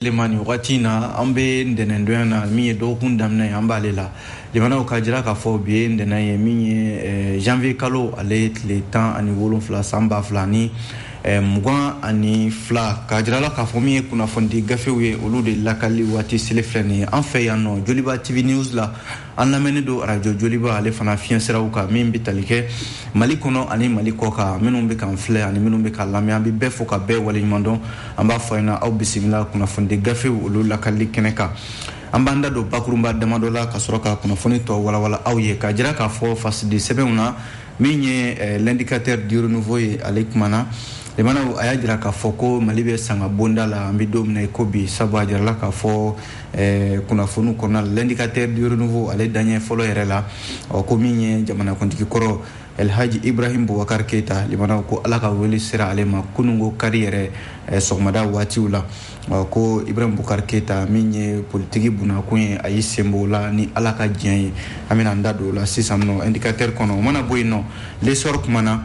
lemani wagati na an bɛ ntɛnɛndonya na min ye dɔgɔkun daminɛ ye an b'ale la limanaw ka jira k'a fɔ bi ye ntɛnɛn ye min ye janvier kalo ale tile 17 san 2022 ka jira la k'a fɔ min ye kunnafoni gafew ye olu de lakali waati sele filɛ nin ye an fɛ yan nɔ Joliba TV News la an lamɛnni don radio Joliba ale fana fiɲɛsiraw kan min bɛ tali kɛ Mali kɔnɔ ani Mali kɔ kan minnu bɛ k'an filɛ ani minnu bɛ k'an lamɛn an bɛ bɛɛ fo ka bɛɛ waleɲuman dɔn an b'a fɔ ɲɛna aw bisimila kunnafoni gafew olu lakali kɛnɛ kan an b'an da don bakurunba damadɔ la ka sɔrɔ ka kunnafoni tɔ walawala aw ye ka jira k'a fɔ fasidi sɛbɛnw na min ye l'indicateur du renouveau ye ale kumana lemanaw a y'a jira k'a fɔ ko Mali bɛ sanga bonda la an bɛ don min na i ko bi sabu a jira la k'a fɔ kunnafoni kɔnɔna la l'indicateur du renouveau ale daɲɛ fɔlɔ yɛrɛ la ko min ye jamanakuntigi kɔrɔ Elhaji Ibrahim Boubacar Keita lemanaw ko ala ka wele sera ale ma kunungo kari yɛrɛ sɔgɔmada waatiw la ko Ibrahim Boubacar Keita min ye politiki bunakun ye a y'i senbɔ la ni ala ka diɲɛ ye an bɛna an da don o la sisan nɔ indicateur kɔnɔ o mana bɔ yen nɔ l'essor kumana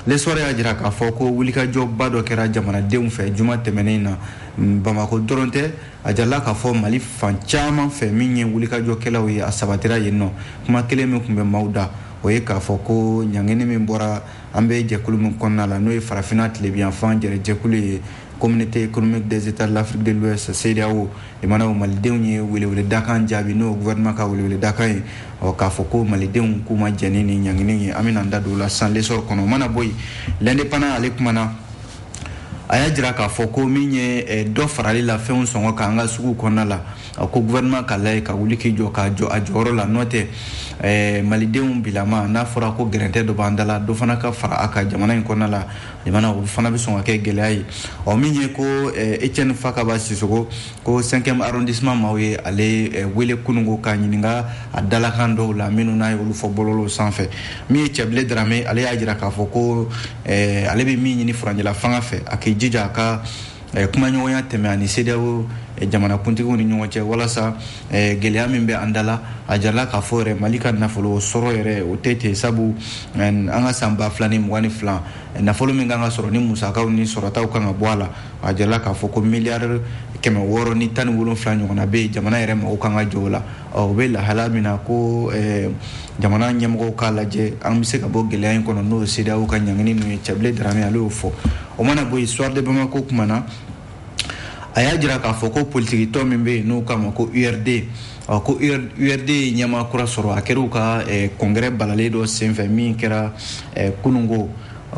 l'essor y'a jira k'a fɔ ko wulikajɔba dɔ kɛra jamanadenw fɛ juma tɛmɛnen na Bamako dɔrɔn tɛ a jarala k'a fɔ Mali fan caman fɛ min ye wulikajɔkɛlaw ye a sabatira yen nɔ kuma kelen min tun bɛ maaw da o ye k'a fɔ ko ɲangini min bɔra an bɛ jɛkulu min kɔnɔna la n'o ye farafinna tilebiyanfan jɛkulu ye communauté économique des états de l'Afrique de l'Ouest CEDEAO lemanaw malidenw ye weleweledakan jaabi n'o gouvernement ka weleweledakan ye k'a fɔ ko malidenw k'u ma jɛni ni ɲangini ye an bɛna an da don o la san l'essor kɔnɔ o mana bɔ yen l'indépendant ale kumana a y'a jira k'a fɔ ko min ye dɔ farali la fɛnw sɔngɔ kan an ka sugu kɔnɔna la ko gouvernement ka lajɛ ka wuli k'i jɔ k'a jɔ a jɔyɔrɔ la n'o tɛ malidenw bilama n'a fɔra ko gɛrɛntɛ dɔ b'an da la dɔ fana ka fara a ka jamana in kɔnɔna la jamana o fana bɛ sɔn ka kɛ gɛlɛya ye min ye ko Etienne Fakaba Sisoko ko 5e arrondissement maaw ye ale wele kunungo k'a ɲininka a dalakan dɔw la minnu n'a ye olu fɔ bɔlɔlɔw sanfɛ min ye Cɛbile Dramé ale y'a jira k'a fɔ ko ale bɛ min ɲini furanjɛla fanga fɛ a k'i jija a ka kumaɲɔgɔnya tɛmɛ ani CEDEAO jamanakuntigiw ni ɲɔgɔn cɛ walasa gɛlɛya min bɛ an da la a jarala k'a fɔ yɛrɛ Mali ka nafolo sɔrɔ yɛrɛ o tɛ ten sabu an ka san 2022 nafolo min kan ka sɔrɔ ni musakaw ni sɔrɔtaw kan ka bɔ a la a jarala k'a fɔ ko miliyari 600 ni 17 ɲɔgɔnna bɛ jamana yɛrɛ mɔgɔw kan ka jɔ o la o bɛ lahala min na ko jamana ɲɛmɔgɔw k'a lajɛ an bɛ se ka bɔ gɛlɛya in kɔnɔ n'o ye CEDEAO ka ɲangini ninnu ye Cɛbile Dramé ale y'o fɔ o mana bɔ histoire de Bamako kumana a y'a jira k'a fɔ ko politikitɔ min bɛ yen n'o k'a ma ko URD ko URD ye ɲɛmaa kura sɔrɔ a kɛra u ka congrès balalen dɔ senfɛ min kɛra kunungo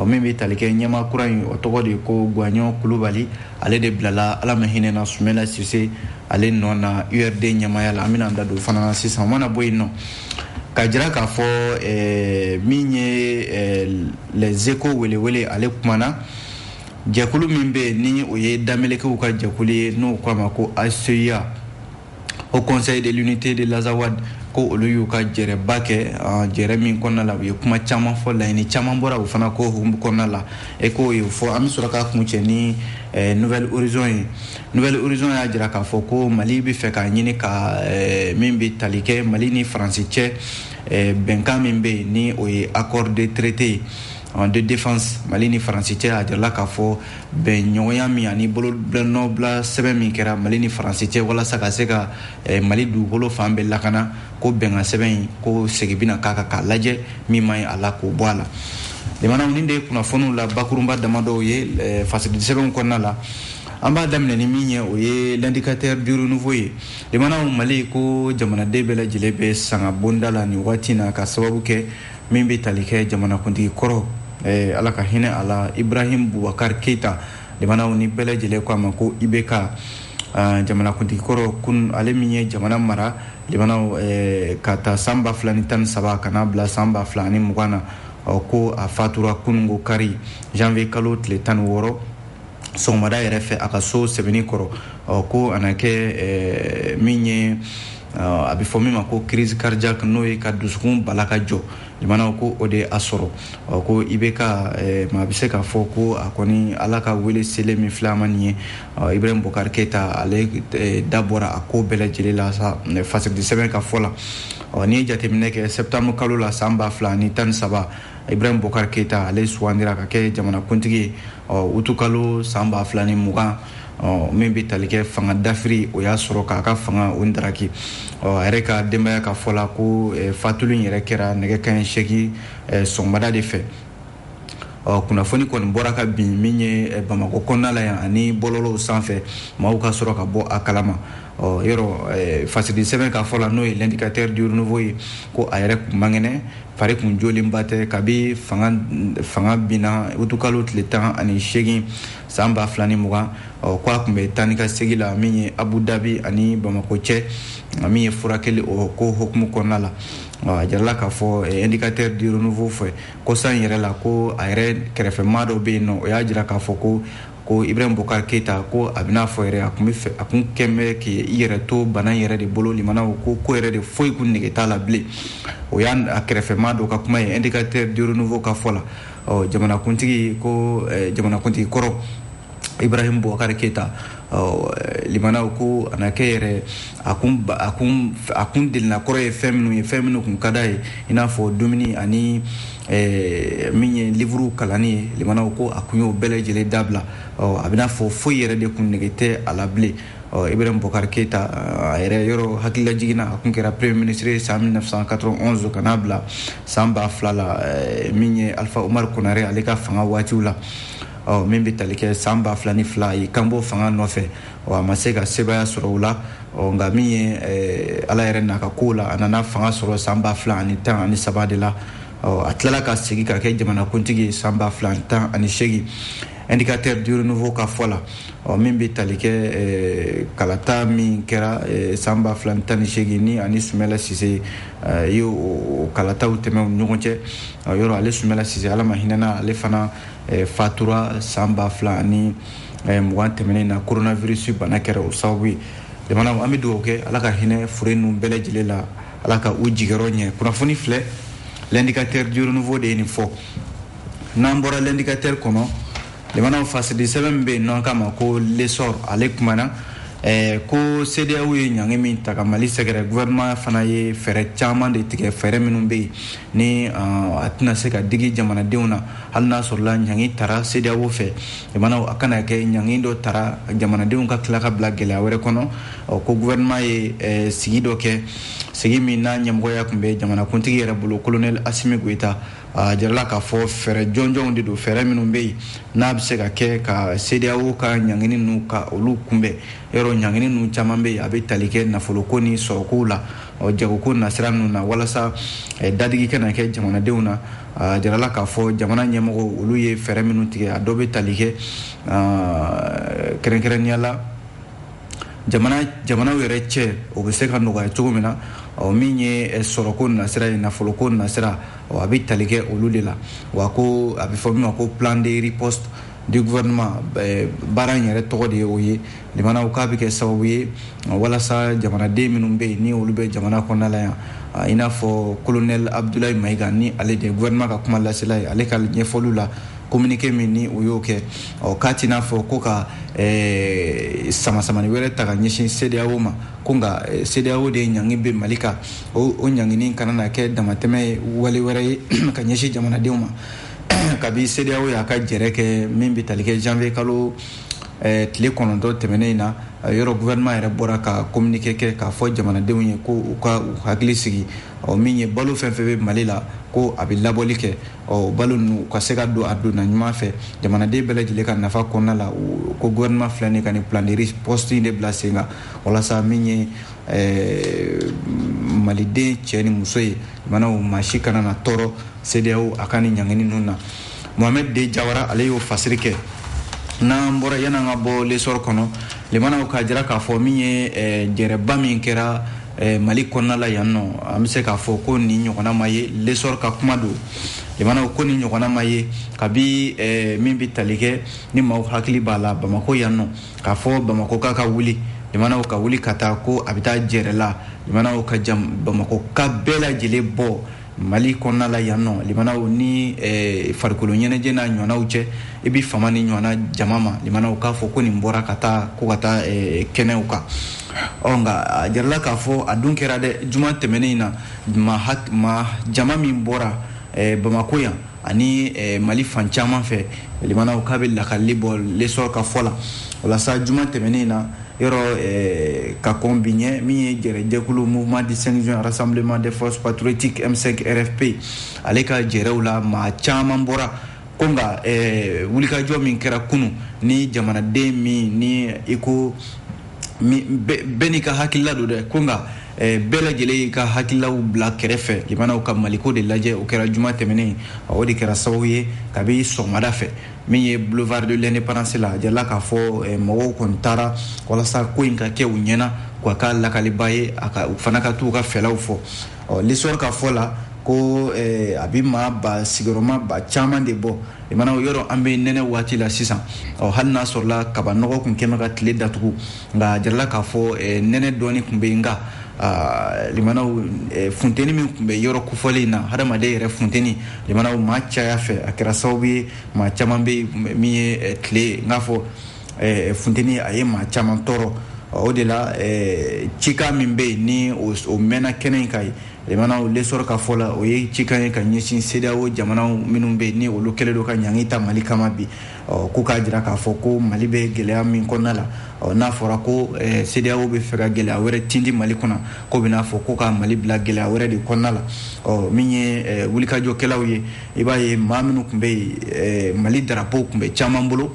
min bɛ tali kɛ ɲɛmaa kura in o tɔgɔ de ye ko Guagnon Kulubali ale de bilala ala ma hinɛ na Sumala Sise ale nɔ na URD ɲɛmaaya la an bɛna an da don fana sisan o mana bɔ yen nɔ ka jira k'a fɔ min ye les échos welewele ale kumana jɛkulu min bɛ ni o ye Damelekɛw ka jɛkulu ye n'o k'a ma ko ACEA au conseil de l'unité de l'Azawad ko olu y'u ka jɛrɛba kɛ jɛrɛ min kɔnɔna la u ye kuma caman fɔ laɲini caman bɔra o fana ko hukumu kɔnɔna la ko ye fɔ an bɛ sɔrɔ k'a kun cɛ ni Nouvelle Horizon ye Nouvelle Horizon y'a jira k'a fɔ ko Mali bɛ fɛ k'a ɲini ka min bɛ tali kɛ Mali ni Faransi cɛ bɛnkan min bɛ yen ni o ye accord de traité de défense Mali ni Faransi cɛ a jarala k'a fɔ bɛnɲɔgɔnya min ani bolonɔbila sɛbɛn min kɛra Mali ni Faransi cɛ walasa ka se ka Mali dugukolo fan bɛɛ lakana ko bɛnkan sɛbɛn in ko segin bɛna k'a kan k'a lajɛ min ma ɲi a la k'o bɔ a la lemanaw nin de ye kunnafoniw la bakurunba damadɔw ye fasidi sɛbɛnw kɔnɔna la an b'a daminɛ ni min ye o ye l'indicateur du renouveau ye lemanaw Mali ko jamanaden bɛɛ lajɛlen bɛ sanga bonda la nin waati na ka sababu kɛ min bɛ tali kɛ jamanakuntigi kɔrɔ ala ka hinɛ a la Ibrahim Boubacar Keita lemanaw ni bɛɛ lajɛlen ko a ma ko IBK jamanakuntigi kɔrɔ kun ale min ye jamana mara lemanaw ka taa san 2013 ka n'a bila san 2020 na ko a fatura kunungo kari janvier kalo tile 16 sɔgɔmada yɛrɛ fɛ a ka so sɛbɛnni kɔrɔ ko a na kɛ min ye a bɛ fɔ min ma ko crise cardiaque n'o ye ka dusukun bala ka jɔ lemanaw ko o de a sɔrɔ ko IBK ma a bɛ se k'a fɔ ko a kɔni ala ka wele sele min filɛ a ma nin ye Ibrahim Boubacar Keita ale da bɔra a ko bɛɛ lajɛlen la sa fasidi sɛbɛn ka fɔ la n'i ye jateminɛ kɛ septembre kalo la san 2013 Ibrahim Boubacar Keita ale sugandira ka kɛ jamanakuntigi ye utukalo san 2020 min bɛ tali kɛ fanga dafiri o y'a sɔrɔ k'a ka fanga o ndaraki a yɛrɛ ka denbaya ka fɔ la ko fatuli in yɛrɛ kɛra nɛgɛ kanɲɛ 8 sɔgɔmada de fɛ kunnafoni kɔni bɔra ka bin min ye Bamakɔ kɔnɔna la yan ani bɔlɔlɔw sanfɛ maaw ka sɔrɔ ka bɔ a kalama yɔrɔ fasidi sɛbɛn ka fɔ la n'o ye l'indicateur du renouveau ye ko a yɛrɛ kun mangɛnɛ fari kun jolenba tɛ kabi fanga binna utukalo tile 18 san 2020 ko a kun bɛ taa ni ka segin la min ye Abu Dhabi ani Bamakɔ cɛ min ye furakɛli o ko hukumu kɔnɔna la a jarala k'a fɔ indicateur du renouveau fɛ ko san yɛrɛ la ko a yɛrɛ kɛrɛfɛmaa dɔ bɛ yen nɔ o y'a jira k'a fɔ ko Ibrahim Boubacar Keita ko a bɛna fɔ yɛrɛ a kun kɛmɛ k'i yɛrɛ to bana yɛrɛ de bolo limanaw ko yɛrɛ de foyi kun nege t'a la bilen o y'a kɛrɛfɛmaa dɔ ka kuma ye indicateur du renouveau ka fɔ la jamanakuntigi kɔrɔ Ibrahim Boubacar Keita limanaw ko ana kɛ yɛrɛ a kun delina kɔrɔ ye fɛn minnu kun ka d'a ye i n'a fɔ dumuni ani min ye livre kalanni ye limanaw ko a kun y'o bɛɛ lajɛlen dabila a bɛna fɔ foyi yɛrɛ de kun nege tɛ a la bilen Ibrahim Boubacar Keita a yɛrɛ yɔrɔ hakilila jiginna a kun kɛra premier ministre ye san 1991 ka n'a bila san 2000 la min ye Alpha Omar Konare ale ka fanga waatiw la min bɛ tali kɛ san 2002 ye kan bɔ fanga nɔfɛ a ma se ka sebaya sɔrɔ o la nka min ye ala yɛrɛ n'a ka kow la a nana fanga sɔrɔ san 2013 de la a tilala ka segin ka kɛ jamanakuntigi ye san 2018 indicateur du renouveau ka fɔ la min bɛ tali kɛ kalata min kɛra san 2018 ni ani Sumala Sise ye o kalataw tɛmɛ u ɲɔgɔn cɛ yɔrɔ ale Sumala Sise ala ma hinɛna ale fana fatura san 2020 tɛmɛnen na coronavirus bana kɛra o sababu ye jamanaw an bɛ dugawu kɛ ala ka hinɛ fure ninnu bɛɛ lajɛlen la ala ka u jigiyɔrɔ ɲɛ kunnafoni filɛ l'indicateur du renouveau de ye nin fɔ n'an bɔra l'indicateur kɔnɔ jamanaw fasidi sɛbɛn bɛ yen nɔ k'a ma ko l'essor ale kumana ko CEDEAO ye ɲangi min ta ka Mali sɛgɛrɛ gouvernement fana ye fɛɛrɛ caman de tigɛ fɛɛrɛ minnu bɛ yen ni a tɛna se ka digi jamanadenw na hali n'a sɔrɔla ɲangi tara CEDEAO fɛ jamanaw a kana kɛ ɲangi dɔ tara jamanadenw ka tila ka bila gɛlɛya wɛrɛ kɔnɔ ko gouvernement ye sigi dɔ kɛ sigi min n'a ɲɛmɔgɔya tun bɛ jamanakuntigi yɛrɛ bolo colonel Assimi Goïta a jarala k'a fɔ fɛɛrɛ jɔnjɔnw de don fɛɛrɛ minnu bɛ yen n'a bɛ se ka kɛ ka CEDEAO ka ɲangini ninnu ka olu kunbɛn yɔrɔ ɲangini ninnu caman bɛ yen a bɛ tali kɛ nafoloko ni sɔrɔkow la jagoko nasira ninnu na walasa dadigi kana kɛ jamanadenw na a jarala k'a fɔ jamana ɲɛmɔgɔ olu ye fɛɛrɛ minnu tigɛ a dɔ bɛ tali kɛ kɛrɛnkɛrɛnnenya la jamanaw yɛrɛ cɛ o bɛ se ka nɔgɔya cogo min na min ye sɔrɔko nasira ye nafoloko nasira a bɛ tali kɛ olu de la wa ko a bɛ fɔ min ma ko plan de riposte du gouvernement baara in yɛrɛ tɔgɔ de ye o ye limanaw k'a bɛ kɛ sababu ye walasa jamanaden minnu bɛ yen ni olu bɛ jamana kɔnɔna la yan i n'a fɔ colonel Abdoulaye Maïga ni ale de gouvernement ka kuma lasela ye ale ka ɲɛfɔliw la communiqué min ni o y'o kɛ k'a t'i n'a fɔ ko ka sama-samani wɛrɛ ta ka ɲɛsin CEDEAO ma ko nka CEDEAO de ɲangi bɛ Mali kan o ɲangini kana na kɛ damatɛmɛ wale wɛrɛ ye ka ɲɛsin jamanadenw ma kabi CEDEAO y'a ka jɛrɛ kɛ min bɛ tali kɛ janvier kalo tile 9 tɛmɛnen in na yɔrɔ gouvernement yɛrɛ bɔra ka communiqué kɛ k'a fɔ jamanadenw ye ko u ka u hakili sigi min ye balo fɛn fɛn bɛ Mali la ko a bɛ labɔli kɛ balo ninnu ka se ka don a donna ɲuman fɛ jamanaden bɛɛ lajɛlen ka nafa kɔnɔna la ko gouvernement filɛ nin ka nin plan de riposte in de bila sen kan walasa min ye maliden cɛ ni muso ye jamanaw maa si kana na tɔɔrɔ CEDEAO a ka nin ɲangini ninnu na Mohamed D Jawara ale y'o fasiri kɛ n'an bɔra yan'an ka bɔ l'essor kɔnɔ limanaw ka jira k'a fɔ min ye jɛrɛba min kɛra Mali kɔnɔna la yan nɔ an bɛ se k'a fɔ ko nin ɲɔgɔnna ma ye l'essor ka kuma don limanaw ko nin ɲɔgɔnna ma ye kabi min bɛ tali kɛ ni maaw hakili b'a la Bamako yan nɔ k'a fɔ Bamako k'a ka wuli limanaw ka wuli ka taa ko a bɛ taa jɛrɛ la limanaw ka Bamako ka bɛɛ lajɛlen bɔ Mali kɔnɔna la yan nɔ limanaw ni farikolo ɲɛnajɛ n'a ɲɔgɔnnaw cɛ i bɛ fama ni ɲɔgɔnna jama ma limanaw k'a fɔ ko nin bɔra ka taa kɛnɛw kan nka a jarala k'a fɔ a dun kɛra dɛ juma tɛmɛnen in na jama min bɔra Bamako yan ani Mali fan caman fɛ limanaw k'a bɛ lakali bɔ l'essor ka fɔ la wala sa juma tɛmɛnen na yɔrɔ ka combiner min ye jɛkulu mouvement du 5 juin rassemblement des forces patriotiques M5 RFP ale ka jɛrɛw la maa caman bɔra ko nka wulikajɔ min kɛra kunu ni jamanaden min ni iko bɛɛ n'i ka hakilila don dɛ ko nka bɛɛ lajɛlen ka hakililaw bila kɛrɛfɛ limanaw ka maliko de lajɛ o kɛra juma tɛmɛnen o de kɛra sababu ye kabi sɔgɔmada fɛ min ye boulevard de l'indépendance la jala k'a fɔ mɔgɔw kɔni taara walasa ko in ka kɛ u ɲɛna k'a ka lakaliba ye u fana ka t'u ka fɛlaw fɔ l'histoire ka fɔ la ko a bi maa ba sigiyɔrɔma ba caman de bɔ limanaw yɔrɔ an bɛ nɛnɛ waati la sisan hali n'a sɔrɔla kaba nɔgɔ kun kɛmɛ ka tile datugu nka jarala k'a fɔ nɛnɛ dɔɔni kun bɛ yen nka limanaw funteni min kun bɛ yɔrɔ kofɔlen in na hadamaden yɛrɛ funteni limanaw maa caya fɛ a kɛra sababu ye maa caman bɛ min ye tile n k'a fɔ funteni a ye maa caman tɔɔrɔ o de la cika min bɛ yen ni o mɛnna kɛnɛ in kan ye limanaw lesɔrɔ ka fɔ la o ye cikan ye ka ɲɛsin CEDEAO jamanaw minnu bɛ yen ni olu kɛlen don ka ɲangi ta Mali kama bi k'u k'a jira k'a fɔ ko Mali bɛ gɛlɛya min kɔnɔna la n'a fɔra ko CEDEAO bɛ fɛ ka gɛlɛya wɛrɛ tindi Mali kɔnɔ ko bɛ n'a fɔ ko ka Mali bila gɛlɛya wɛrɛ de kɔnɔna la min ye wulikajɔkɛlaw ye i b'a ye maa minnu tun bɛ yen Mali drapeau tun bɛ caman bolo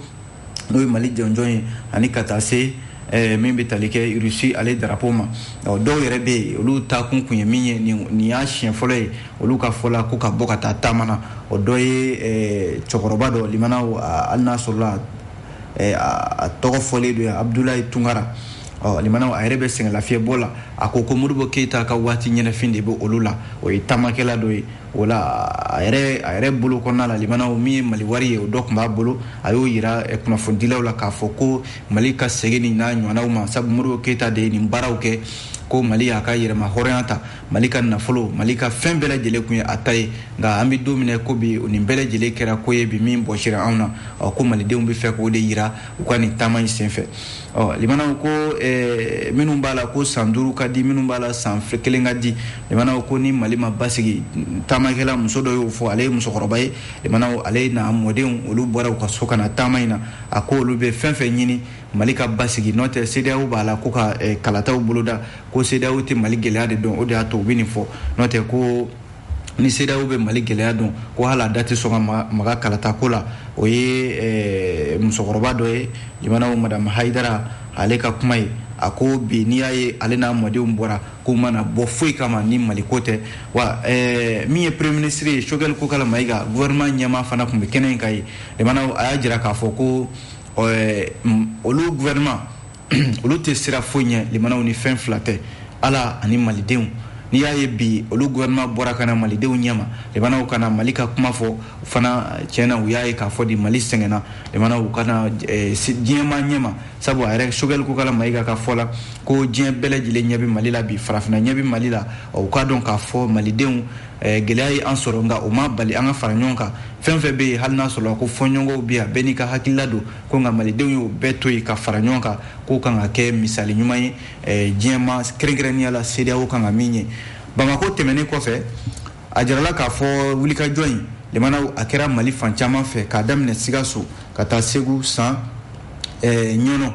n'o ye Mali jɔnjɔn ye ani ka taa se min bɛ tali kɛ Russie ale drapeau ma dɔw yɛrɛ bɛ yen olu ta kun ye min ye nin y'a siɲɛ fɔlɔ ye olu ka fɔ la ko ka bɔ ka taa taama na o dɔ ye cɛkɔrɔba dɔ limanaw hali n'a sɔrɔla a tɔgɔ fɔlen don Abdoulaye Tunkara limanaw a yɛrɛ bɛ sɛgɛnlafiɲɛbɔ la a ko Modibo Keyita ka waati ɲɛnafin de bɛ olu la o ye taamakɛla dɔ ye o la a yɛrɛ bolo kɔnɔna la limanaw min ye Mali wari ye o dɔ tun b'a bolo a y'o yira kunnafonidilaw la k'a fɔ ko Mali ka segin nin n'a ɲɔgɔnnaw ma sabu Modibo Keyita de ye nin baaraw kɛ ko Mali y'a ka yɛrɛma hɔrɔnya ta Mali ka nafolo Mali ka fɛn bɛɛ lajɛlen kun ye a ta ye nka an bɛ don min ko bi nin bɛɛ lajɛlen kɛra ko ye bi min bɔsira anw na ko malidenw bɛ fɛ k'o de yira u ka nin taama in senfɛ limanaw ko minnu b'a la ko san 5 ka di minnu b'a la san 1 ka di limanaw ko ni Mali ma basigi taamakɛla muso dɔ y'o fɔ ale ye musokɔrɔba ye limanaw ale n'a mɔdenw olu bɔra u ka so ka na taama in na a ko olu bɛ fɛn fɛn ɲini Mali ka basigi n'o tɛ CEDEAO b'a la ko ka kalataw boloda ko CEDEAO tɛ Mali gɛlɛya de dɔn o de y'a to u bɛ nin fɔ n'o tɛ ko ni CEDEAO bɛ Mali gɛlɛya dɔn ko hali a da tɛ sɔn ka maga kalatako la o ye musokɔrɔba dɔ ye limanaw madame Haidara ale ka kuma ye a ko bi n'i y'a ye ale n'a mɔdenw bɔra k'u mana bɔ foyi kama ni Mali ko tɛ wa min ye premier ministre ye Choguel Kokala Mayiga gouvernement ɲɛmaa fana tun bɛ kɛnɛ in kan ye limanaw a y'a jira k'a fɔ ko olu gouvernement olu tɛ sira foyi ɲɛ limanaw ni fɛn fila tɛ Ala ani malidenw n'i y'a ye bi olu gouvernement bɔra ka na malidenw ɲɛma limanaw kana Mali ka kuma fɔ fana tiɲɛna u y'a ye k'a fɔ di Mali sɛgɛnna limanaw kana diɲɛma ɲɛma sabu a yɛrɛ Choguel Kokala Mayiga ka fɔ la ko diɲɛ bɛɛ lajɛlen ɲɛ bɛ Mali la bi farafinna ɲɛ bɛ Mali la u k'a dɔn k'a fɔ malidenw gɛlɛya ye an sɔrɔ nka o ma bali an ka fara ɲɔgɔn kan fɛn fɛn bɛ yen hali n'a sɔrɔ ko fɔɲɔgɔnw bɛ yan bɛɛ n'i ka hakilila don ko nka malidenw y'o bɛɛ to yen ka fara ɲɔgɔn kan k'o kan ka kɛ misali ɲuman ye diɲɛma kɛrɛnkɛrɛnnenya la CEDEAO kan ka min ye Bamako tɛmɛnen kɔfɛ a jarala k'a fɔ wulikajɔ in limanaw a kɛra Mali fan caman fɛ k'a daminɛ Sikaso ka taa Segu San Ɲɔnɔ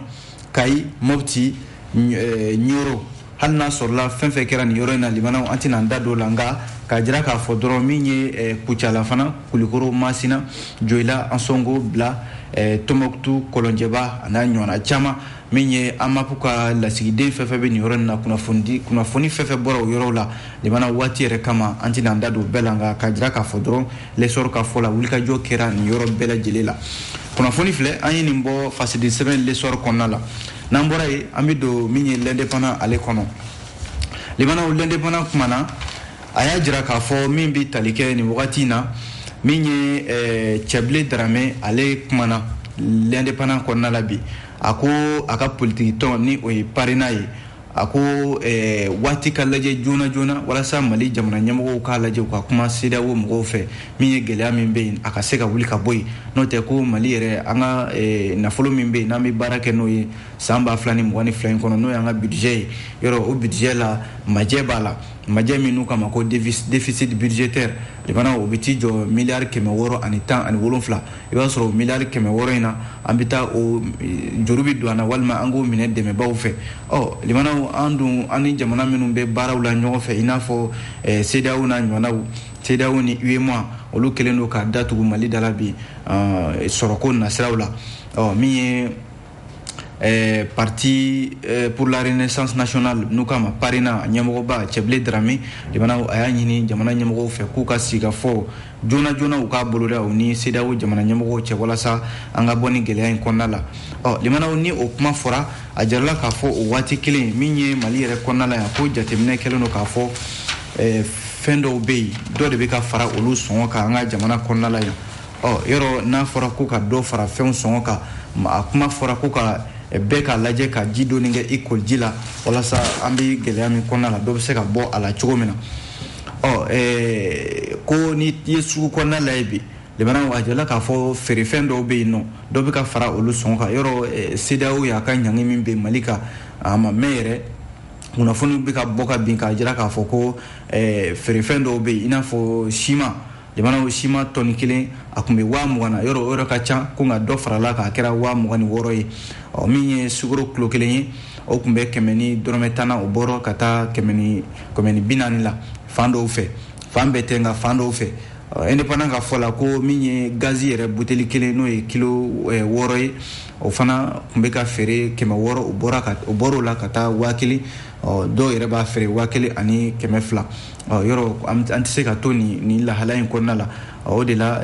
Kayi Mopti Ɲoro hali n'a sɔrɔla fɛn fɛn kɛra nin yɔrɔ in na limanaw an tɛna an da don o la nka k'a jira k'a fɔ dɔrɔn min ye Kucala fana Kulikoro Masina Joyila Ansongo Bila Tombouctou Kɔlɔnjɛba a n'a ɲɔgɔnna caman min ye AMAPU ka lasigiden fɛn fɛn bɛ nin yɔrɔ in na kunnafoni fɛn fɛn bɔra o yɔrɔw la limanaw waati yɛrɛ kama an tɛna an da don bɛɛ la nka k'a jira k'a fɔ dɔrɔn l'essor ka fɔ la wulikajɔ kɛra nin yɔrɔ bɛɛ lajɛlen la kunnafoni filɛ an ye nin bɔ fasidi sɛbɛn l'essor kɔnɔna la n'an bɔra yen an bɛ don min ye l'indépendant ale kɔnɔ limanaw l'indépendant kumana a y'a jira k'a fɔ min bɛ tali kɛ nin wagati in na min ye Cɛbilen Darame ale kumana l'indépendant kɔnɔna la bi a ko a ka politique tɔn ni o ye parrainage ye a ko waati ka lajɛ joona joona walasa Mali jamana ɲɛmɔgɔw k'a lajɛ u ka kuma CEDEAO mɔgɔw fɛ min ye gɛlɛya min bɛ yen a ka se ka wuli ka bɔ yen n'o tɛ ko Mali yɛrɛ an ka nafolo min bɛ yen n'an bɛ baara kɛ n'o ye san 2022 in kɔnɔ n'o y'an ka budget ye yɔrɔ o budget la majɛ b'a la majɛ min n'u kama ko déficit budgétaire limana o bɛ t'i jɔ miliyari 617 i b'a sɔrɔ miliyari 600 in na an bɛ taa o juru bɛ don an na walima an k'o minɛ dɛmɛbaw fɛ limana an ni jamana minnu bɛ baaraw la ɲɔgɔn fɛ i n'a fɔ CEDEAO n'a ɲɔgɔnnaw CEDEAO ni UEMOA olu kɛlen don k'a datugu Mali da la bi sɔrɔko nasiraw la min ye parti pour la renaissance nationale n'u kama parina ɲɛmɔgɔba Cɛbilen Darame limana a y'a ɲini jamana ɲɛmɔgɔw fɛ k'u ka sigi ka fɔ joona u k'a boloda u ni CEDEAO jamana ɲɛmɔgɔw cɛ walasa an ka bɔ ni gɛlɛya in kɔnɔna la limana ni o kuma fɔra a jarala k'a fɔ o waati kelen min ye Mali yɛrɛ kɔnɔna la yan ko jateminɛ kɛlen don k'a fɔ fɛn dɔw bɛ yen dɔ de bɛ ka fara olu sɔngɔ kan an ka jamana kɔnɔna la yan yɔrɔ n'a fɔra ko ka dɔ fara fɛnw sɔngɔ kan a kuma fɔra ko ka bɛɛ ka lajɛ ka ji dɔɔni kɛ i koliji la walasa an bɛ gɛlɛya min kɔnɔna la dɔ bɛ se ka bɔ a la cogo min na ko ni ye sugu kɔnɔna la bi limana a jɛla k'a fɔ feerefɛn dɔw bɛ yen nɔ dɔ bɛ ka fara olu sɔngɔ kan yɔrɔ CEDEAO y'a ka ɲangi min bɛ Mali kan a ma mɛn yɛrɛ kunnafoni bɛ ka bɔ ka bin k'a jira k'a fɔ ko feerefɛn dɔw bɛ yen i n'a fɔ siman limana o siman tɔni 1 a tun bɛ 20,000 na yɔrɔ o yɔrɔ ka ca ko nka dɔ farala k'a kɛra 26,000 ye min ye sukaro kilo 1 ye o tun bɛ 100 ni dɔrɔmɛ 10 o bɔra ka taa 100 ni 40 la fan dɔw fɛ fan bɛɛ tɛ nka fan dɔw fɛ indépendant ka fɔ la ko min ye gazi yɛrɛ buteli 1 n'o ye kilo 6 ye o fana tun bɛ ka feere 600 o bɔra o la ka taa 1000 dɔw yɛrɛ b'a feere 1000 ani 200 yɔrɔ an tɛ se ka to nin lahala in kɔnɔna la o de la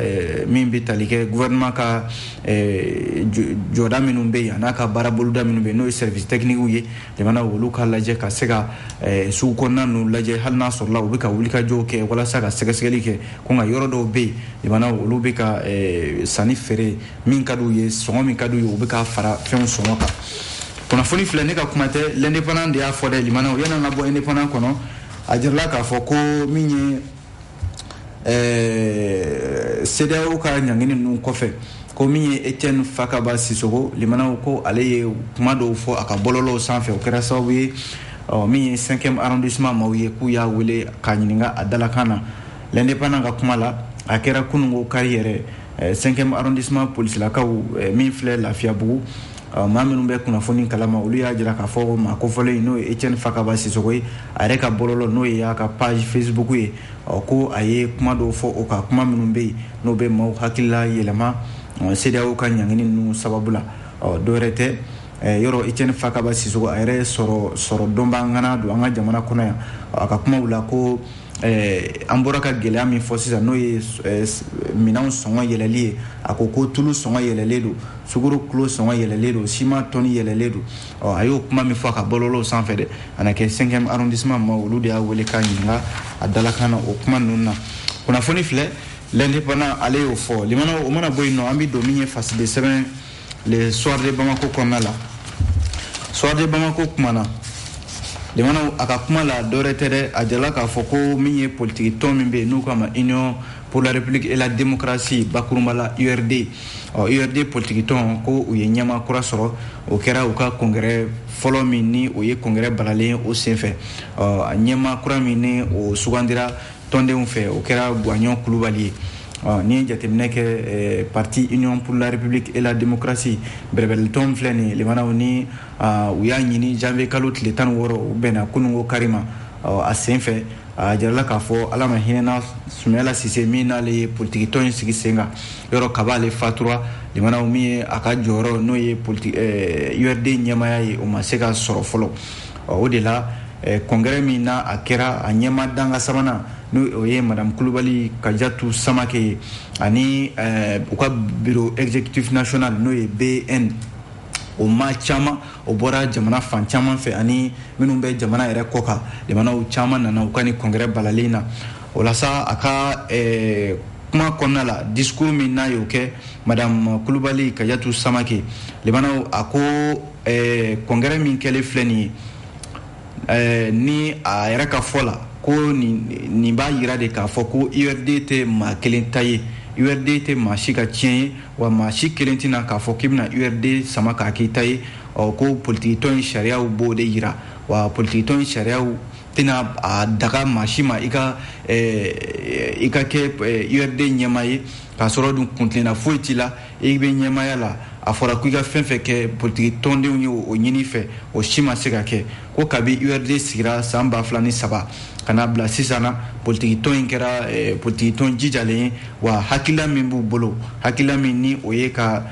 min bɛ tali kɛ gouvernement ka jɔda minnu bɛ yen a n'a ka baara boloda minnu bɛ yen n'o ye service technique ye jamana olu ka lajɛ ka se ka sugu kɔnɔna ninnu lajɛ hali n'a sɔrɔla u bɛ ka wulikajɔw kɛ walasa ka sɛgɛsɛgɛli kɛ ko nka yɔrɔ dɔw bɛ yen jamana olu bɛ ka sanni feere min ka d'u ye sɔngɔ min ka d'u ye u bɛ ka fara fɛnw sɔngɔ kan kunnafoni filɛ ne ka kuma tɛ l'indépendant de y'a fɔ dɛ limana yanni an ka bɔ indépendant kɔnɔ a jirala k'a fɔ ko min ye CEDEAO ka ɲangini ninnu kɔfɛ ko min ye Etienne Fakaba Sisoko limanaw ko ale ye kuma dɔw fɔ a ka bɔlɔlɔw sanfɛ o kɛra sababu ye min ye 5e arrondissement maaw ye k'u y'a wele k'a ɲininka a dalakan na l'indépendant ka kuma la a kɛra kununko kari yɛrɛ 5e arrondissement polisilakaw min filɛ Lafiyabugu maa minnu bɛ kunnafoni kalama olu y'a jira k'a fɔ maa kofɔlen n'o ye Etienne Fakaba Sisoko ye a yɛrɛ ka bɔlɔlɔ n'o ye a ka page Facebook ye ko a ye kuma dɔw fɔ o ka kuma minnu bɛ yen n'o bɛ maaw hakilila yɛlɛma CEDEAO ka ɲangini ninnu sababu la dɔwɛrɛ tɛ yɔrɔ Etienne Fakaba Sisoko a yɛrɛ sɔrɔ dɔnbagana don an ka jamana kɔnɔ yan a ka kumaw la ko an bɔra ka gɛlɛya min fɔ sisan n'o ye minɛnw sɔngɔ yɛlɛli ye a ko tulu sɔngɔ yɛlɛlen don sukaro kilo sɔngɔ yɛlɛlen don siman tɔni yɛlɛlen don a y'o kuma min fɔ a ka bɔlɔlɔw sanfɛ dɛ a na kɛ 5e arrondissement ma olu de y'a wele k'a ɲininka a dalakan na o kuma ninnu na kunnafoni filɛ l'indépendant ale y'o fɔ limana o mana bɔ yen nɔ an bɛ don min ye faside sɛbɛn le soir de Bamako kɔnɔna la soir de Bamako kuma na limana a ka kuma la dɔwɛrɛ tɛ dɛ a jala k'a fɔ ko min ye politique tɔn min bɛ yen n'u k'a ma Union pour la République et la démocratie bakurunba la URD URD politique tɔn ko u ye ɲɛma kura sɔrɔ o kɛra u ka congrès fɔlɔ min ni o ye congrès balalen o senfɛ ɲɛma kura min ni o sugandira tɔndenw fɛ o kɛra Guagnon Kulubali ye ni ye jateminɛ kɛ parti Union pour la République et la démocratie bɛrɛbɛrɛli tɔn filɛ nin limanaw ni u y'a ɲini janvier kalo tile 16 u bɛnna kununko karima a senfɛ a jarala k'a fɔ ala ma hinɛna Sumayala Sise min n'ale ye politique tɔn in sigi sen kan yɔrɔ kaba ale fatura limanaw min ye a ka jɔyɔrɔ n'o ye URD ɲɛmaya ye o ma se ka sɔrɔ fɔlɔ o de la congrès min na a kɛra a ɲɛma danga sabanan n'o ye madame Kulubali Kajatu Samake ye ani u ka bureau exécutif national n'o ye BN o maa caman o bɔra jamana fan caman fɛ ani minnu bɛ jamana yɛrɛ kɔ kan jamanaw caman nana u ka ni congrès balalen na o la sa a ka kuma kɔnɔna la discours min n'a y'o kɛ madame Kulubali Kajatu Samake jamanaw a ko congrès min kɛlen filɛ nin ye ni a yɛrɛ ka fɔ la ko nin b'a yira de k'a fɔ ko URD tɛ maa kelen ta ye URD tɛ maa si ka tiɲɛ ye wa maa si kelen tɛna k'a fɔ k'i bɛna URD sama k'a k'i ta ye ko politique tɔn in sariyaw b'o de yira wa politique ton sariyaw tena a daga mashima ika ke URD ɲɛma ye k'a sɔrɔ dun kuntilenna foyi t'i la i bɛ ɲɛmaya la a fɔra ko i ka fɛn fɛn kɛ politique tɔndenw ye o ɲini fɛ o si ma se ka kɛ ko kabi URD sigira san 2003 ka na bila sisan na politique tɔn in kɛra politique tɔn jijalen ye wa hakilila min b'u bolo hakilila min ni o ye ka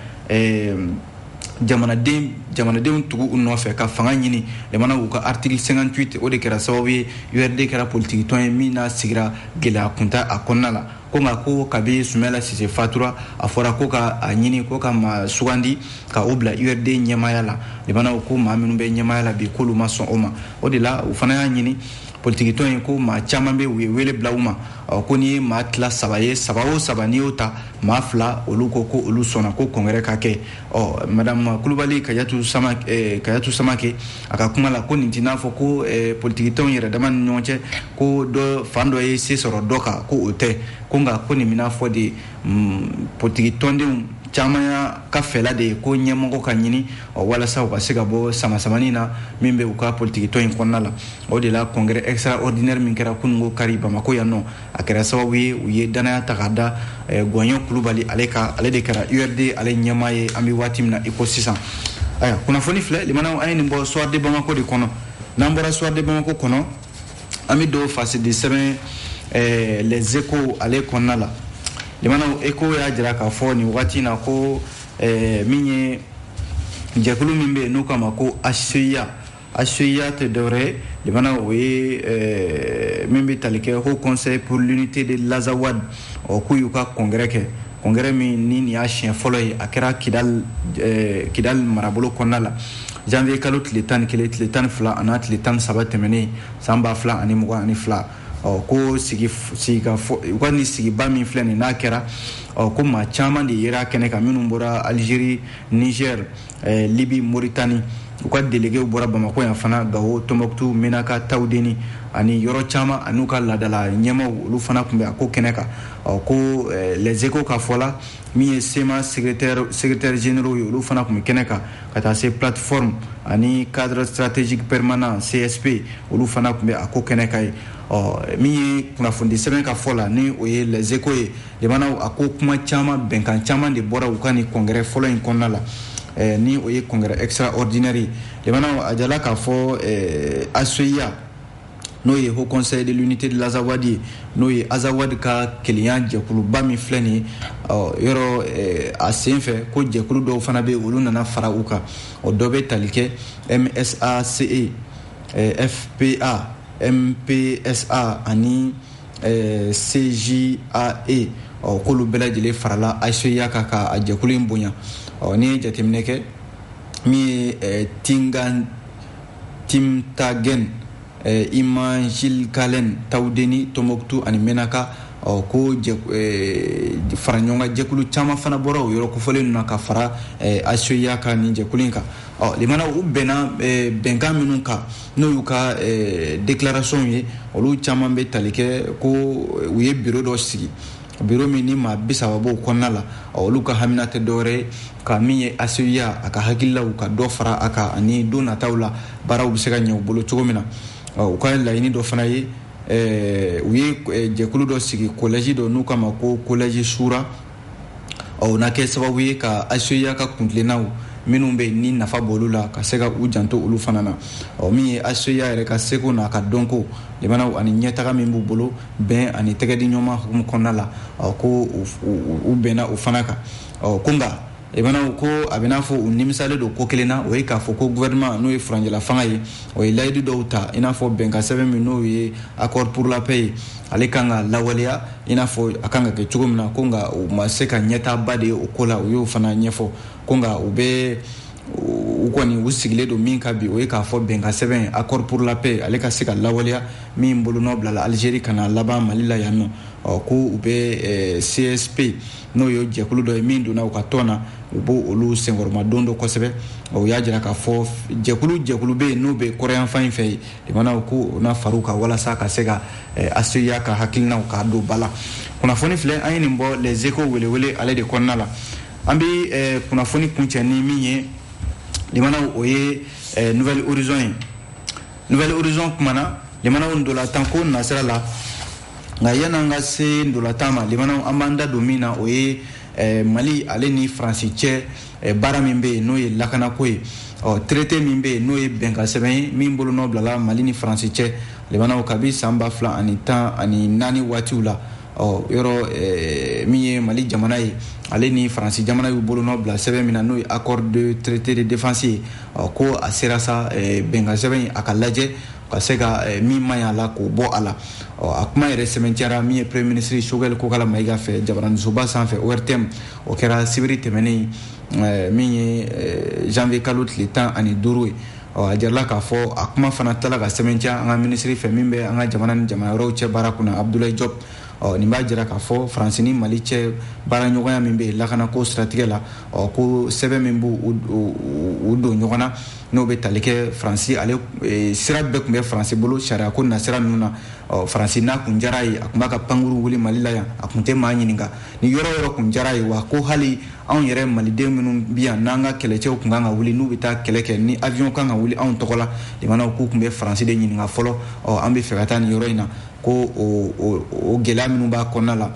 jamanadenw tugu u nɔfɛ ka fanga ɲini lemana u ka article 58 o de kɛra sababu ye URD kɛra politique tɔn ye min n'a sigira gɛlɛya kunta a kɔnɔna la ko nka ko kabi Sumala Sise fatura a fɔra ko ka a ɲini ko ka ma sugandi ka o bila URD ɲɛmaya la lemana ko maa minnu bɛ ɲɛmaya la bi k'olu ma sɔn o ma o de la u fana y'a ɲini politique tɔn ye ko maa caman bɛ u ye wele bila u ma ko ni ye maa tila saba ye saba o saba n'i y'o ta maa fila olu ko olu sɔnna ko kɔngɛrɛ ka kɛ madame Kulubali Kayatu Samake a ka kuma la ko nin t'i n'a fɔ ko politique tɔnw yɛrɛ dama ni ɲɔgɔn cɛ ko dɔ fan dɔ ye se sɔrɔ dɔ kan ko o tɛ ko nka ko nin bɛna fɔ de politique tɔndenw caman y'a ka fɛla de ye ko ɲɛmɔgɔ ka ɲini walasa u ka se ka bɔ samasamani na min bɛ u ka politique tɔn in kɔnɔna la o de la congrès extraordinaire min kɛra kunungo kari Bamako yan nɔ a kɛra sababu ye u ye danaya ta k'a da Gɔɲɛ Kulubali ale de kɛra URD ale ɲɛmaa ye an bɛ waati min na i ko sisan aya kunnafoni filɛ limanaw an ye nin bɔ soir de Bamako de kɔnɔ n'an bɔra soir de Bamako kɔnɔ an bɛ don face de sɛbɛn les échos ale kɔnɔna la limanaw Echo y'a jira k'a fɔ nin wagati na ko min ye jɛkulu min bɛ yen n'o kama ko HCEA tɛ dɔwɛrɛ ye limanaw o ye min bɛ tali kɛ Haut Conseil pour l'unité de l'Azawad k'u y'u ka congrès kɛ congrès min ni nin y'a siɲɛ fɔlɔ ye a kɛra Kidal marabolo kɔnɔna la janvier kalo tile 11 tile 12 a n'a tile 13 tɛmɛnen san 2022 ko u ka ni sigiba min filɛ nin n'a kɛra ko maa caman de yera kɛnɛ kan minnu bɔra Algérie, Niger, Libye, Mauritanie u ka délégués bɔra Bamako yan fana Gao, Tombouctou, Menaka, Taoudeni ani yɔrɔ caman an'u ka laadala ɲɛmaw olu fana tun bɛ a ko kɛnɛ kan ko les Échos ka fɔ la min ye SEMA secrétaire généraux ye olu fana tun bɛ kɛnɛ kan ka taa se plateforme ani cadre stratégique permanent CSP olu fana tun bɛ a ko kɛnɛ kan ye min ye kunnafoni sɛbɛn ka fɔ la ni o ye les Échos ye limanaw a ko kuma caman bɛnkan caman de bɔra u ka ni congrès fɔlɔ in kɔnɔna la ni o ye congrès extraordinaire ye limanaw a jala k'a fɔ HCEA n'o ye Haut Conseil de l'unité de l'Azawad ye n'o ye Azawad ka kelenya jɛkuluba min filɛ nin ye yɔrɔ a sen fɛ ko jɛkulu dɔw fana bɛ olu nana fara u kan o dɔ bɛ tali kɛ MSACE FPA MPSA ani CJAE k'olu bɛɛ lajɛlen farala HCEA kan ka a jɛkulu in bonya ni ye jateminɛ kɛ min ye Timtagen Imagil Kalen Taoudeni Tombouctou ani Menaka ko fara ɲɔgɔn jɛkulu caman fana bɔra o yɔrɔ kofɔlen na ka fara HCEA ka nin jɛkulu in kan limana u bɛnna bɛnkan minnu kan n'o y'u ka déclaration ye olu caman bɛ tali kɛ ko u ye bureau dɔ sigi bureau min ni maa 30 b'o kɔnɔna la olu ka hamina tɛ dɔwɛrɛ ye ka min ye HCEA a ka hakililaw ka dɔ fara a kan ani don nataw la baaraw bɛ se ka ɲɛ u bolo cogo min na u ka laɲini dɔ fana ye u ye jɛkulu dɔ sigi collège dɔ n'u kama ko collège Shura n'a kɛ sababu ye ka HCEA ka kuntilennaw minnu bɛ ni nafa b'olu la ka se ka u janto olu fana na min ye HCEA yɛrɛ ka seko n'a ka dɔnko limanaw ani ɲɛtaga min b'u bolo bɛn ani tɛgɛdi ɲɔgɔn hukumu kɔnɔna la ko u bɛnna o fana kan ko nka limanaw ko a bɛ n'a fɔ u nimisalen don ko kelen na o ye k'a fɔ ko gouvernement n'o ye furanjɛla fanga ye o ye layidu dɔw ta i n'a fɔ bɛnkan sɛbɛn min n'o ye accord pour la paix ye ale kan ka lawaleya i n'a fɔ a kan ka kɛ cogo min na ko nka u ma se ka ɲɛtaba de ye o ko la u y'o fana ɲɛfɔ ko nka u kɔni u sigilen don min ka bi o ye k'a fɔ bɛnkan sɛbɛn accord pour la paix ale ka se ka lawaleya min bolonɔ bilala Algérie ka na laban Mali la yan nɔ ko u bɛ CSP n'o ye jɛkulu dɔ ye min donna u ka tɔn na u b'o olu senkɔrɔma don dɔ kosɛbɛ u y'a jira k'a fɔ jɛkulu bɛ yen n'o bɛ kɔrɔyanfan in fɛ yen limanaw ko na far'u kan walasa ka se ka HCEA ka hakilinaw k'a don ba la kunnafoni filɛ an ye nin bɔ les Échos welewele ale de kɔnɔna la an bɛ kunnafoni kuncɛ ni min ye limanaw o ye Nouvelle Horizon ye Nouvelle Horizon kumana limana ndolatan ko nasira la nga yana nga se ndolatan ma limana amanda domina oye Mali ale ni France cɛ bara min be no ye lakana ko ye traité min be no ye bɛnka sɛbɛn min bolo no bilala Mali ni France cɛ limana kabi samba fla ani tan ani nani watiw la yɔrɔ min ye Mali jamana ye ale ni France jamana y'u bolo no bila sɛbɛn min na no ye accord de traité de défense ye ko a sera sa bɛnka sɛbɛn a ka lajɛ ka se ka min man y'a la k'o bɔ a la a kuma yɛrɛ sɛbɛntiyara min ye premier ministre Choguel Kokala Mayiga fɛ jabaranisoba sanfɛ ORTM o kɛra sibiri tɛmɛnen min ye janvier kalo tile 15 ye a jarala k'a fɔ a kuma fana tala ka sɛbɛntiya an ka ministre fɛ min bɛ an ka jamana ni jamana wɛrɛw cɛ baara kunna Abdoulaye Diop nin b'a jira k'a fɔ France ni Mali cɛ baara ɲɔgɔnya min bɛ lakana ko siratigɛ la ko sɛbɛn min b'u don ɲɔgɔn na n'o bɛ tali kɛ France ale sira bɛɛ tun bɛ France bolo sariya ko nasira ninnu na France n'a kun jara ye a tun b'a ka pankuru wuli Mali la yan a tun tɛ maa ɲininka ni yɔrɔ yɔrɔ kun jara ye wa ko hali anw yɛrɛ maliden minnu bi yan n'an ka kɛlɛcɛw kun kan ka wuli n'u bɛ taa kɛlɛ kɛ ni avion kan ka wuli anw tɔgɔ la limanaw k'u tun bɛ France de ɲininka fɔlɔ an bɛ fɛ ka taa nin yɔrɔ in na ko o gɛlɛya minnu b'a kɔnɔna la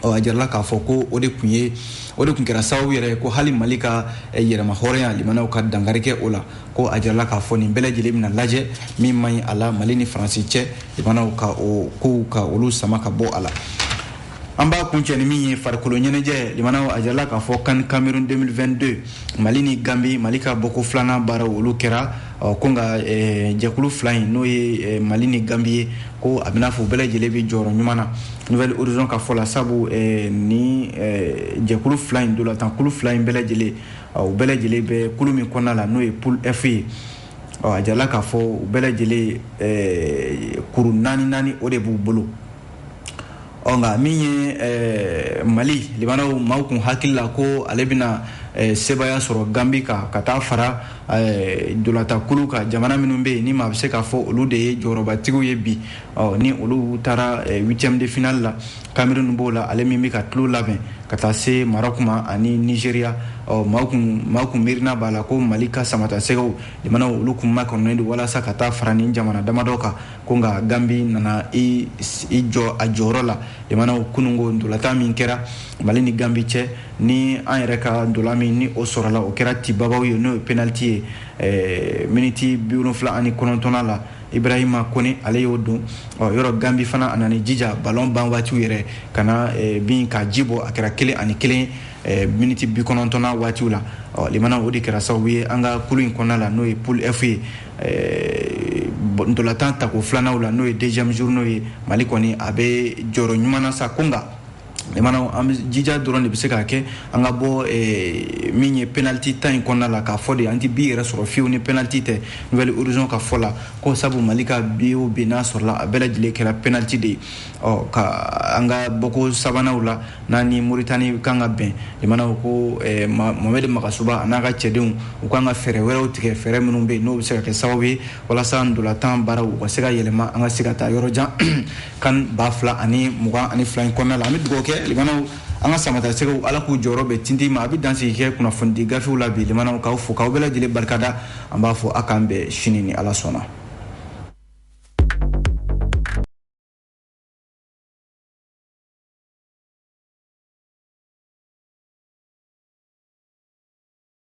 a jarala k'a fɔ ko o de kun kɛra sababu yɛrɛ ko hali Mali ka yɛrɛma hɔrɔnya limanaw ka dankari kɛ o la ko a jarala k'a fɔ nin bɛɛ lajɛlen bɛna lajɛ min man ɲi a la Mali ni France cɛ limanaw ka o kow ka olu sama ka bɔ a la an b'a kuncɛ ni min ye farikolo ɲɛnajɛ limanaw a jarala k'a fɔ CAN Cameroun 2022 Mali ni Gambie Mali ka bɔko filanan baaraw olu kɛra ko nka jɛkulu fila in n'o ye Mali ni Gambie ye ko a bɛna fɔ bɛɛ lajɛlen bɛ jɔyɔrɔ ɲuman na Nouvelle Horizon ka fɔ la sabu ni jɛkulu fila in dolatan kulu fila in bɛɛ lajɛlen u bɛɛ lajɛlen bɛ kulu min kɔnɔna la n'o ye poule F ye a jarala k'a fɔ u bɛɛ lajɛlen kuru naani o de b'u bolo nka min ye Mali limanaw maaw kun hakili la ko ale bɛna sebaya sɔrɔ Gambie ka taa fara dolata kulu ka jamana minnu bɛ yen ni maa bɛ se k'a fɔ olu de ye jɔyɔrɔbatigiw ye bi ni olu taara 8e de finale la Cameroun b'o la ale min bɛ ka tulo labɛn ka taa se Maroc ma ani Nigeria maaw kun miirina b'a la ko Mali ka samata sɛgɛw limanaw olu kun makɔnɔnen don walasa ka taa fara ni jamana damadɔ kan ko nka Gambie nana i jɔ a jɔyɔrɔ la limanaw kunungo dolata min kɛra Mali ni Gambie cɛ ni an yɛrɛ ka dola min ni o sɔrɔla o kɛra tibabaw ye n'o ye penalty ye miniti 79 la Ibrahima Kone ale y'o don yɔrɔ Gambie fana a nana jija ballon ban waatiw yɛrɛ kana bin ka ji bɔ a kɛra 1-1 miniti 90 waatiw la limana o de kɛra sababu ye an ka kulu in kɔnɔna la n'o ye poule F ye ndolatan tako filanaw la n'o ye 2e jour n'o ye Mali kɔni a bɛ jɔyɔrɔ ɲuman na sa ko nka limana an bɛ jija dɔrɔn de bɛ se k'a kɛ an ka bɔ min ye penalty tan in kɔnɔna la k'a fɔ de an tɛ bi yɛrɛ sɔrɔ fiyewu ni penalty tɛ Nouvelle Horizon ka fɔ la ko sabu Mali ka bi o bi n'a sɔrɔla a bɛɛ lajɛlen kɛra penalty de ye ka an ka bɔko sabananw la n'a ni Mauritanie kan ka bɛn limana ko Mohamed Magasuba a n'a ka cɛdenw u kan ka fɛɛrɛ wɛrɛw tigɛ fɛɛrɛ minnu bɛ yen n'o bɛ se ka kɛ sababu ye walasa ndolatan baaraw u ka se ka yɛlɛma an ka se ka taa yɔrɔ jan CAN 2022 in kɔnɔna la an bɛ dugawu kɛ limanaw an ka samata sɛgɛw ala k'u jɔyɔrɔ bɛ tintin ma a bɛ dansigi kɛ kunnafoni di gafew la bi limanaw k'aw fo k'aw bɛɛ lajɛlen barikada an b'a fɔ a k'an bɛn sini ni ala sɔnna